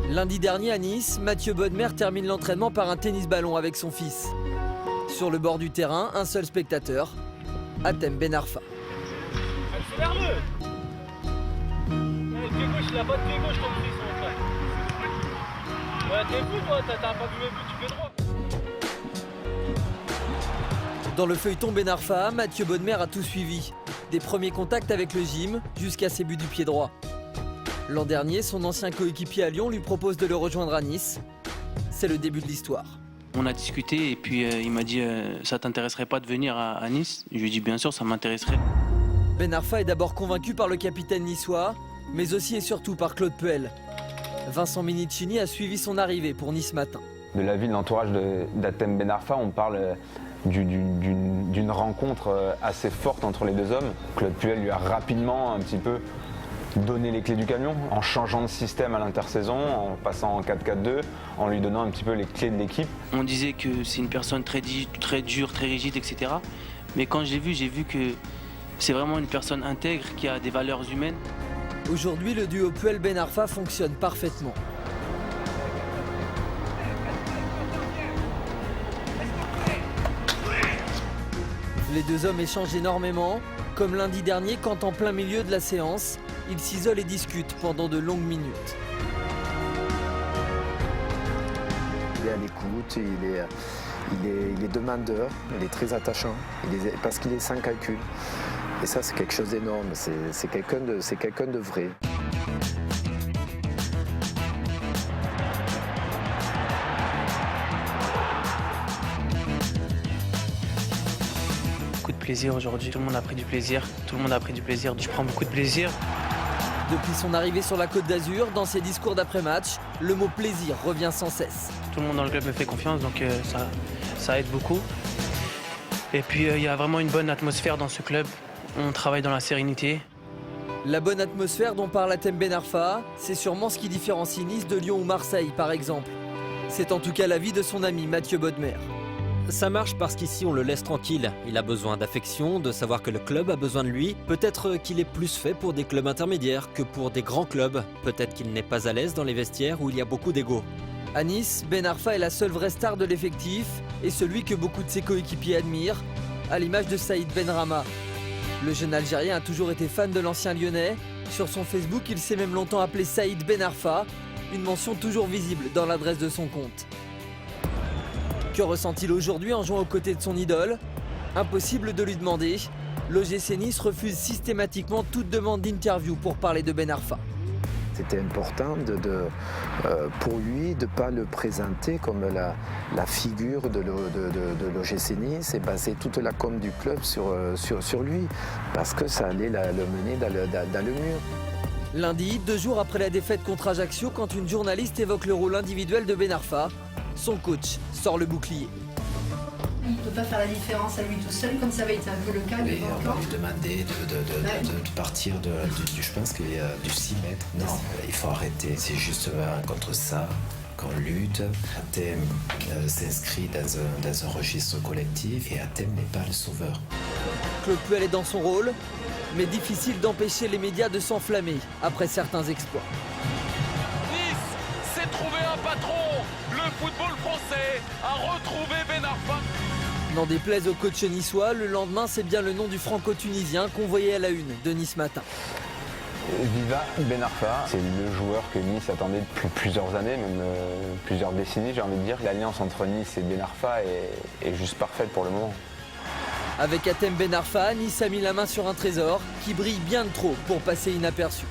Lundi dernier à Nice, Mathieu Bodmer termine l'entraînement par un tennis-ballon avec son fils. Sur le bord du terrain, un seul spectateur, Hatem Ben Arfa. Accélère-le. Le pied gauche, il a pas de pied gauche ton fils, mon frère. Ouais, t'es fou toi, t'as pas vu mes buts, tu fais droit. Dans le feuilleton Ben Arfa, Mathieu Bodmer a tout suivi. Des premiers contacts avec le gym jusqu'à ses buts du pied droit. L'an dernier, son ancien coéquipier à Lyon lui propose de le rejoindre à Nice. C'est le début de l'histoire. On a discuté et puis il m'a dit ça t'intéresserait pas de venir à Nice? Je lui ai dit bien sûr, ça m'intéresserait. Ben Arfa est d'abord convaincu par le capitaine niçois, mais aussi et surtout par Claude Puel. Vincent Minicini a suivi son arrivée pour Nice Matin. De la vie de l'entourage d'Hatem Ben Arfa, on parle d'une rencontre assez forte entre les deux hommes. Claude Puel lui a rapidement un petit peu donné les clés du camion en changeant de système à l'intersaison, en passant en 4-4-2, en lui donnant un petit peu les clés de l'équipe. On disait que c'est une personne très dure, très rigide, etc. Mais quand j'ai vu que c'est vraiment une personne intègre qui a des valeurs humaines. Aujourd'hui, le duo Puel-Ben Arfa fonctionne parfaitement. Les deux hommes échangent énormément, comme lundi dernier quand en plein milieu de la séance, ils s'isolent et discutent pendant de longues minutes. Il est à l'écoute, il est demandeur, il est très attachant, parce qu'il est sans calcul. Et ça, c'est quelque chose d'énorme, c'est quelqu'un de vrai. Beaucoup de plaisir aujourd'hui, tout le monde a pris du plaisir, je prends beaucoup de plaisir. Depuis son arrivée sur la Côte d'Azur, dans ses discours d'après-match, le mot plaisir revient sans cesse. Tout le monde dans le club me fait confiance, donc ça aide beaucoup. Et puis il y a vraiment une bonne atmosphère dans ce club, on travaille dans la sérénité. La bonne atmosphère dont parle Hatem Ben Arfa, c'est sûrement ce qui différencie Nice de Lyon ou Marseille par exemple. C'est en tout cas l'avis de son ami Mathieu Bodmer. Ça marche parce qu'ici on le laisse tranquille. Il a besoin d'affection, de savoir que le club a besoin de lui. Peut-être qu'il est plus fait pour des clubs intermédiaires que pour des grands clubs. Peut-être qu'il n'est pas à l'aise dans les vestiaires où il y a beaucoup d'ego. À Nice, Ben Arfa est la seule vraie star de l'effectif et celui que beaucoup de ses coéquipiers admirent, à l'image de Saïd Benrahma. Le jeune Algérien a toujours été fan de l'ancien Lyonnais. Sur son Facebook, il s'est même longtemps appelé Saïd Ben Arfa, une mention toujours visible dans l'adresse de son compte. Que ressent-il aujourd'hui en jouant aux côtés de son idole? Impossible de lui demander. L'OGC Nice refuse systématiquement toute demande d'interview pour parler de Ben Arfa. C'était important pour lui de ne pas le présenter comme la figure de l'OGC Nice et baser toute la com du club sur lui, parce que ça allait le mener dans le mur. Lundi, 2 jours après la défaite contre Ajaccio, quand une journaliste évoque le rôle individuel de Ben Arfa, son coach sort le bouclier. Il ne peut pas faire la différence à lui tout seul, comme ça avait été un peu le cas. Oui, on va lui demander de partir je pense qu'il y a du 6 mètres. Non, il faut arrêter. C'est justement contre ça qu'on lutte. Hatem s'inscrit dans un registre collectif et Hatem n'est pas le sauveur. Claude Puel est dans son rôle, mais difficile d'empêcher les médias de s'enflammer après certains exploits. Nice s'est trouvé un patron. Le football français a retrouvé Ben Arfa. N'en déplaise au coach niçois, le lendemain c'est bien le nom du franco-tunisien qu'on voyait à la une de Nice Matin. Viva Ben Arfa, c'est le joueur que Nice attendait depuis plusieurs années, même plusieurs décennies j'ai envie de dire. L'alliance entre Nice et Ben Arfa est juste parfaite pour le moment. Avec Hatem Ben Arfa, Nice a mis la main sur un trésor qui brille bien de trop pour passer inaperçu.